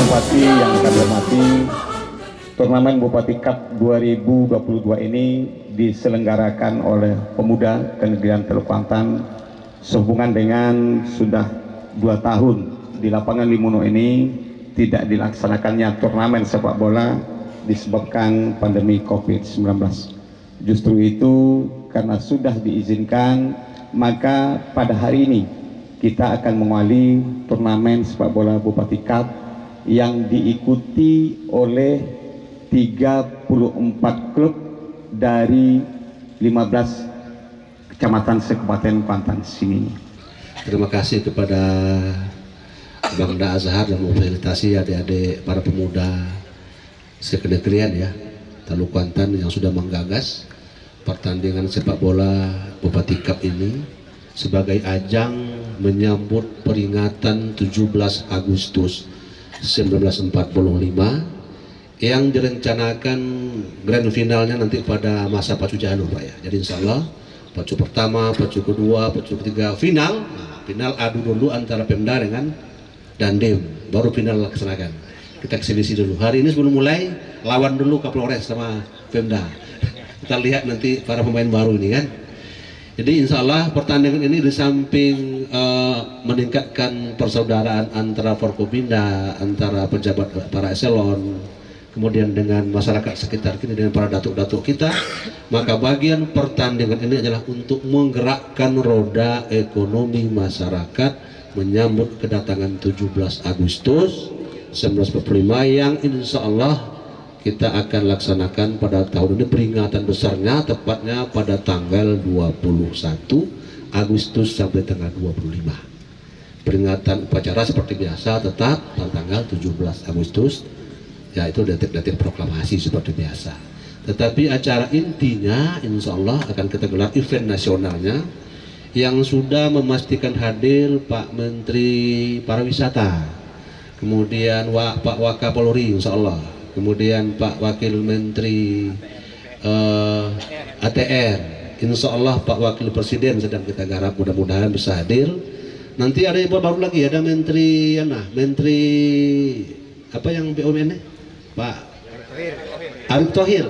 Bupati yang kami hormati, turnamen Bupati Cup 2022 ini diselenggarakan oleh Pemuda Kenegrian Teluk Kuantan sehubungan dengan sudah 2 tahun di lapangan Limuno ini tidak dilaksanakannya turnamen sepak bola disebabkan pandemi COVID-19. Justru itu karena sudah diizinkan, maka pada hari ini kita akan mengawali turnamen sepak bola Bupati Cup yang diikuti oleh 34 klub dari 15 kecamatan se-Kabupaten Kuantan sini. Terima kasih kepada Bangda Azhar yang memfasilitasi adik-adik para pemuda sekenegrian ya Teluk Kuantan yang sudah menggagas pertandingan sepak bola Bupati Cup ini sebagai ajang menyambut peringatan 17 Agustus 1945 yang direncanakan grand finalnya nanti pada masa Pacu Januh Pak ya. Jadi insya Allah Pacu pertama, Pacu kedua, Pacu ketiga final. Nah, final adu dulu antara Pemda dengan Dandim, baru final laksanakan. Kita eksibisi dulu. Hari ini sebelum mulai lawan dulu Kapolres sama Pemda. Kita lihat nanti para pemain baru ini kan. Jadi insya Allah pertandingan ini di samping meningkatkan persaudaraan antara Forkopimda, antara pejabat para eselon, kemudian dengan masyarakat sekitar kita, dengan para datuk-datuk kita, maka bagian pertandingan ini adalah untuk menggerakkan roda ekonomi masyarakat menyambut kedatangan 17 Agustus 1945 yang insya Allah kita akan laksanakan pada tahun ini peringatan besarnya tepatnya pada tanggal 21 Agustus sampai tanggal 25. Peringatan upacara seperti biasa tetap pada tanggal 17 Agustus, yaitu detik-detik proklamasi seperti biasa. Tetapi acara intinya insya Allah akan kita gelar event nasionalnya yang sudah memastikan hadir Pak Menteri Pariwisata, kemudian Pak Wakapolri insya Allah, kemudian Pak Wakil Menteri ATR, insya Allah Pak Wakil Presiden sedang kita garap, mudah-mudahan bisa hadir. Nanti ada yang baru lagi, ada Menteri Menteri apa yang BUMN Pak Arief Thohir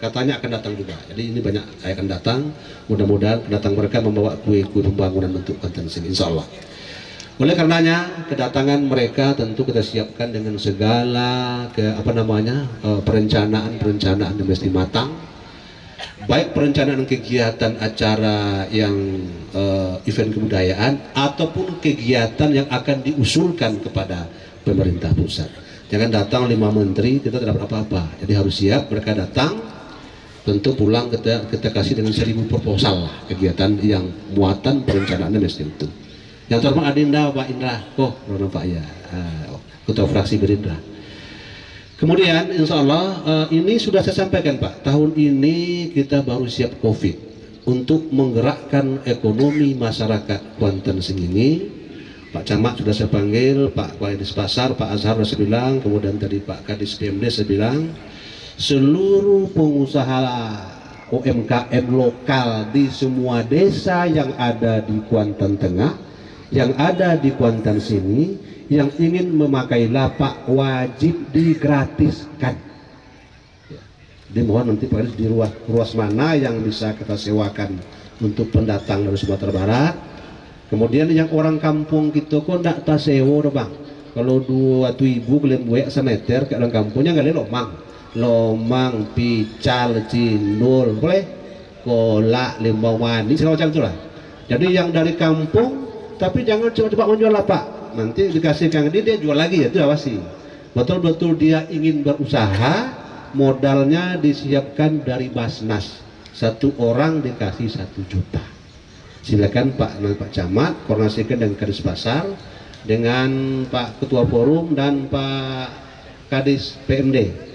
katanya akan datang juga. Jadi ini banyak akan datang, mudah-mudahan datang mereka membawa kue-kue pembangunan untuk Kuantan sini insya Allah. Oleh karenanya kedatangan mereka tentu kita siapkan dengan segala perencanaan yang mesti matang, baik perencanaan kegiatan acara yang event kebudayaan ataupun kegiatan yang akan diusulkan kepada pemerintah pusat. Jangan datang 5 menteri kita tidak dapat apa-apa. Jadi harus siap, mereka datang tentu pulang kita kasih dengan 1000 proposal lah, kegiatan yang muatan perencanaannya mesti itu. Yang terhormat Adinda Pak Indra, Pak ya, Ketua Fraksi Gerindra. Kemudian insya Allah ini sudah saya sampaikan Pak, tahun ini kita baru siap COVID untuk menggerakkan ekonomi masyarakat Kuantan ini. Pak Camat sudah saya panggil, Pak Kadis Pasar, Pak Azhar sudah saya bilang, kemudian tadi Pak Kadis PMD saya bilang, seluruh pengusaha UMKM lokal di semua desa yang ada di Kuantan Tengah, yang ada di Kuantan sini, yang ingin memakai lapak wajib digratiskan. Dimohon nanti Pak Kadis di ruas mana yang bisa kita sewakan untuk pendatang dari Sumatera Barat. Kemudian yang orang kampung gitu kok ndak ta sewa bang. Kalau 2 ibu kalian buat semeter ke orang kampungnya nggak lelok mang. lomang, pical, cindul, boleh, kolak, limbau manis, segala macam itulah. Jadi yang dari kampung, tapi jangan cepat-cepat menjual lapak. Nanti dikasih kang dia jual lagi, ya itu awasi. Betul-betul dia ingin berusaha, modalnya disiapkan dari Basnas. Satu orang dikasih 1 juta. Silakan Pak Camat koordinasikan dengan Kadis Pasar, dengan Pak Ketua Forum dan Pak Kadis PMD.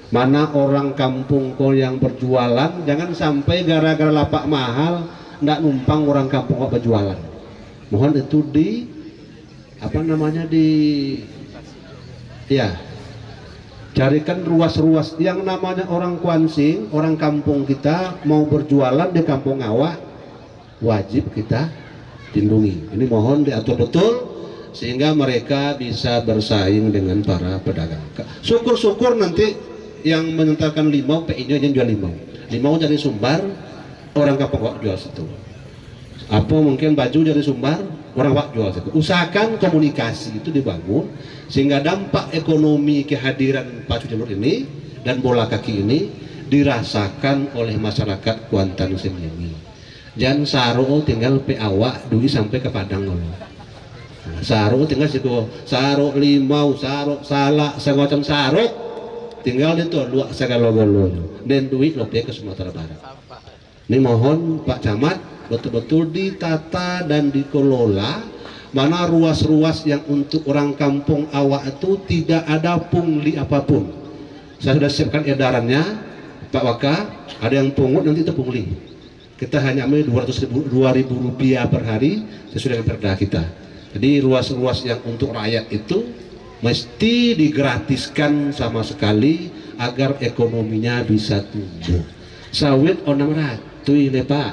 Mana orang kampung kau yang berjualan, jangan sampai gara-gara lapak mahal ndak numpang orang kampung kok berjualan. Mohon itu carikan ruas-ruas yang namanya orang Kuansing, orang kampung kita mau berjualan di kampung awak, wajib kita lindungi. Ini mohon diatur betul sehingga mereka bisa bersaing dengan para pedagang. Syukur-syukur nanti yang menentukan limau, PI-nya yang jual limau dari Sumbar, orang kampung wak jual situ. Apa mungkin baju dari Sumbar, orang wak jual situ. Usahakan komunikasi itu dibangun sehingga dampak ekonomi kehadiran Pacu Jalur ini dan bola kaki ini dirasakan oleh masyarakat Kuantan sendiri. Jangan saro tinggal awak dui sampai ke Padang loh. Saro tinggal situ, saro limau, saro salak, semacam saro tinggal itu luak segala golo dan duit lopia ke Sumatera Barat. Ini mohon Pak Camat betul-betul ditata dan dikelola, mana ruas-ruas yang untuk orang kampung awak itu tidak ada pungli apapun. Saya sudah siapkan edarannya Pak Waka, ada yang pungut nanti itu pungli. Kita hanya ambil 2.000 rupiah per hari sesuai dengan perda kita. Jadi ruas-ruas yang untuk rakyat itu mesti digratiskan sama sekali agar ekonominya bisa tumbuh. Sawit onang ratui le Pak.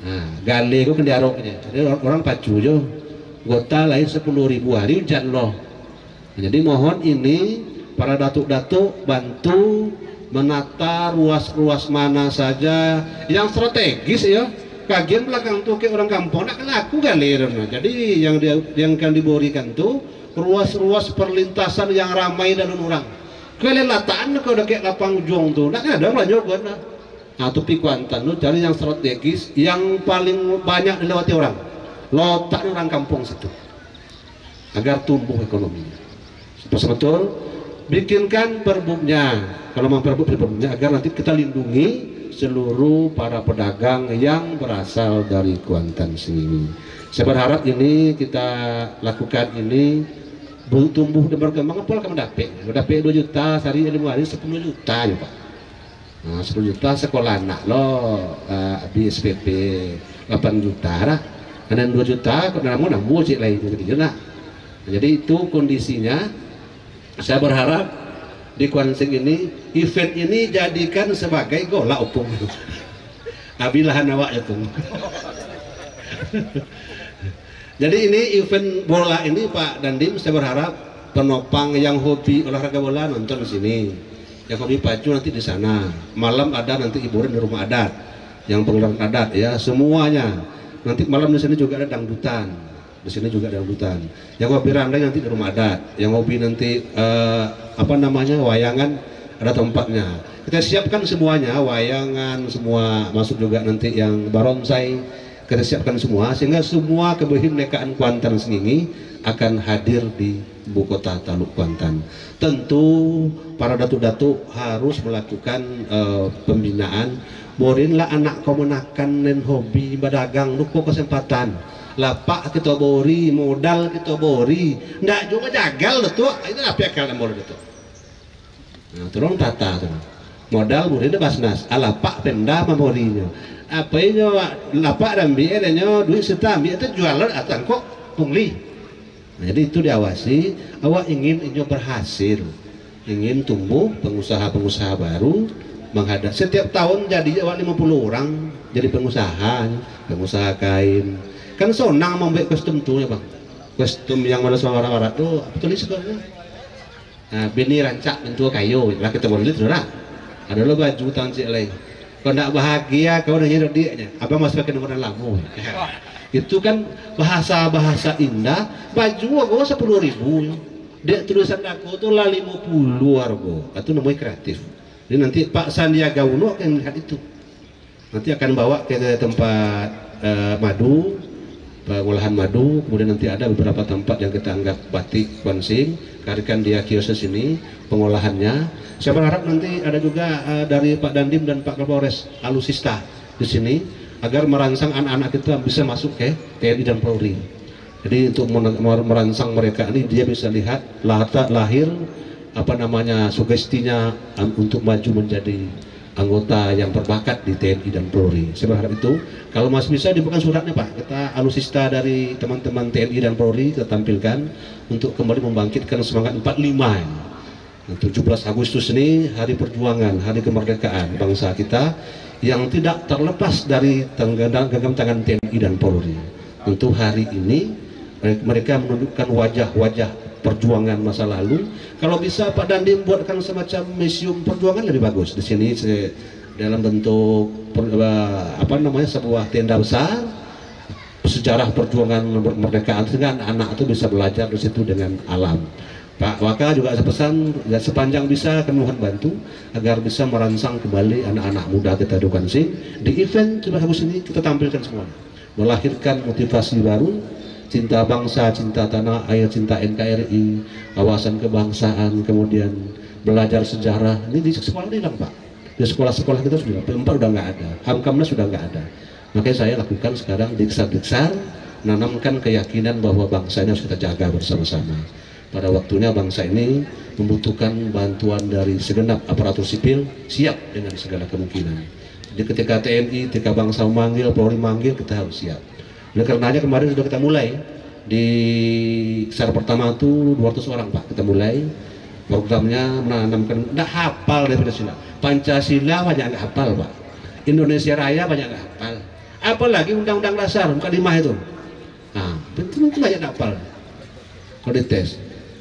Nah, gale kok kendiaroknya. Jadi orang Pacu jo gota lain 10.000 hari hujan loh. Jadi mohon ini para datuk-datuk bantu menata ruas-ruas mana saja yang strategis ya. Kagian belakang tuh ke orang kampung nak laku galer. Jadi yang akan diberikan tuh ruas-ruas perlintasan yang ramai dan orang. Kelelataan kalau udah kayak lapang juang tuh, nak ada banyak kan? Nah, tapi Kuantan tuh cari yang strategis, yang paling banyak dilewati orang. Lotak orang kampung situ, agar tumbuh ekonominya. Betul, bikinkan perbubnya. Kalau mau perbubnya, agar nanti kita lindungi seluruh para pedagang yang berasal dari Kuantan sini. Saya berharap ini kita lakukan ini tumbuh dan berkembang. Apa kamu dapat 2 juta sehari 5 hari 10 juta ya Pak. Nah, 10 juta sekolah anak lo di SPP 8 juta lah. Dan 2 juta kok nambah cik lain jadi nak. Jadi itu kondisinya. Saya berharap di Kuansing ini event ini jadikan sebagai golak opung. Abilahan awak ya tuh. Jadi ini event bola ini Pak Dandim, saya berharap penopang yang hobi olahraga bola nonton di sini, yang hobi pacu nanti di sana. Malam ada nanti hiburan di rumah adat, yang pengelaran adat ya semuanya. Nanti malam di sini juga ada dangdutan, di sini juga ada dangdutan. Yang hobi randai nanti di rumah adat, yang hobi nanti wayangan ada tempatnya. Kita siapkan semuanya, wayangan semua masuk juga nanti yang barongsai. Kita siapkan semua sehingga semua kebinekaan Kuantan sendiri akan hadir di ibu kota Taluk Kuantan. Tentu para datuk-datuk harus melakukan pembinaan. Borinlah anak kau menakan dan hobi berdagang, lupa kesempatan. Lapak kita bori, modal kita bori, ndak juga jagal betul. Itu apa yang kalian boleh betul? Nah, tolong tata tuh. Modal bori itu Basnas, alapak pemda memorinya. Apa ini lapak dan biayanya duit serta ambil itu jualan atau kok pungli. Nah, jadi itu diawasi. Awak ingin berhasil, ingin tumbuh pengusaha-pengusaha baru menghadap setiap tahun jadi awak 50 orang jadi pengusaha kain. Kan sonang membuat kostum tuh ya bang, kostum yang mana suara-suara tuh apa tulis sebenarnya? Nah, bini rancak bentuk kayu, lah kita boleh lihat lah. Ada lo baju tahun cik lain. Kalau tidak bahagia kau nanya dia, apa masuk ke nomor lamu? Itu kan bahasa-bahasa indah. Baju aku 10.000. Dia tulisan aku tuh lah 50 warga, itu namanya kreatif. Jadi nanti Pak Sandiaga Uno akan melihat itu. Nanti akan bawa ke tempat madu, pengolahan madu, kemudian nanti ada beberapa tempat yang kita anggap batik Bansing, karikan dia kios sini, pengolahannya. Saya berharap nanti ada juga dari Pak Dandim dan Pak Kapolres Alusista di sini, agar merangsang anak-anak kita bisa masuk ke TNI dan Polri. Jadi untuk merangsang mereka ini, dia bisa lihat lahir apa namanya sugestinya untuk maju menjadi anggota yang berbakat di TNI dan Polri. Saya berharap itu. Kalau masih bisa dibuka suratnya Pak, kita alusista dari teman-teman TNI dan Polri kita tampilkan untuk kembali membangkitkan semangat 45 ini. 17 Agustus ini hari perjuangan, hari kemerdekaan bangsa kita yang tidak terlepas dari genggam tangan TNI dan Polri. Untuk hari ini mereka menunjukkan wajah-wajah perjuangan masa lalu. Kalau bisa Pak Dandim buatkan semacam museum perjuangan lebih bagus di sini dalam bentuk apa namanya sebuah tenda besar sejarah perjuangan kemerdekaan, sehingga anak-anak itu bisa belajar di situ dengan alam. Pak Waka juga saya pesan ya, sepanjang bisa kami mohon bantu agar bisa merangsang kembali anak-anak muda kita di Bansing. Di event coba bagus ini kita tampilkan semuanya, melahirkan motivasi baru, cinta bangsa, cinta tanah air, cinta NKRI, wawasan kebangsaan, kemudian belajar sejarah. Ini di sekolah hilang Pak, di sekolah-sekolah kita sudah P4 udah nggak ada, Hamkamnas sudah nggak ada. Makanya saya lakukan sekarang diksar-diksar, menanamkan keyakinan bahwa bangsa ini harus kita jaga bersama-sama. Pada waktunya bangsa ini membutuhkan bantuan dari segenap aparatur sipil, siap dengan segala kemungkinan. Jadi ketika TNI, ketika bangsa memanggil, Polri manggil, kita harus siap. Oleh karenanya kemarin sudah kita mulai di SAR pertama itu 200 orang Pak, kita mulai programnya menanamkan, nggak hafal dari Pancasila banyak nggak hafal Pak, Indonesia Raya banyak nggak hafal, apalagi Undang-Undang Dasar 45 itu. Nah itu banyak nggak hafal. Kalau dites,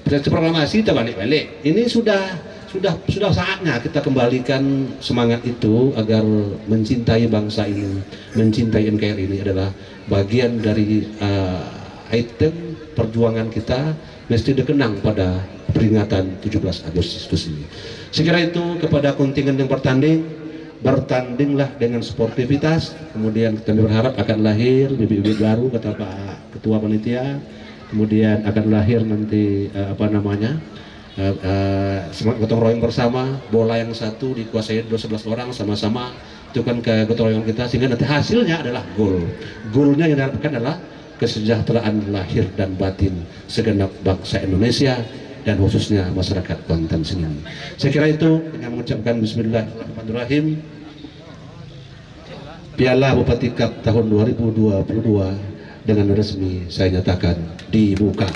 proklamasi kita balik-balik. Ini sudah saatnya kita kembalikan semangat itu agar mencintai bangsa ini, mencintai NKRI ini adalah bagian dari item perjuangan kita, mesti dikenang pada peringatan 17 Agustus ini. Sekira itu kepada kontingen yang bertanding, bertandinglah dengan sportivitas. Kemudian kami berharap akan lahir bibit-bibit baru, kata Pak Ketua Panitia. Kemudian akan lahir nanti apa namanya, gotong royong bersama, bola yang satu dikuasai 11 orang sama-sama, itu kan ke gotong royong kita, sehingga nanti hasilnya adalah gol. Golnya yang diharapkan adalah kesejahteraan lahir dan batin segenap bangsa Indonesia dan khususnya masyarakat Kuantan sini. Saya kira itu, dengan mengucapkan Bismillahirrahmanirrahim, Piala Bupati Cup tahun 2022 dengan resmi saya nyatakan dibuka.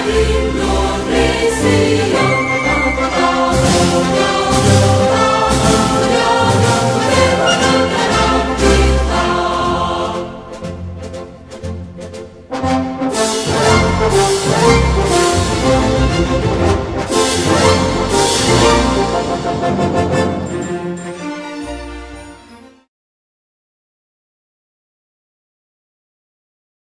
Indonesia.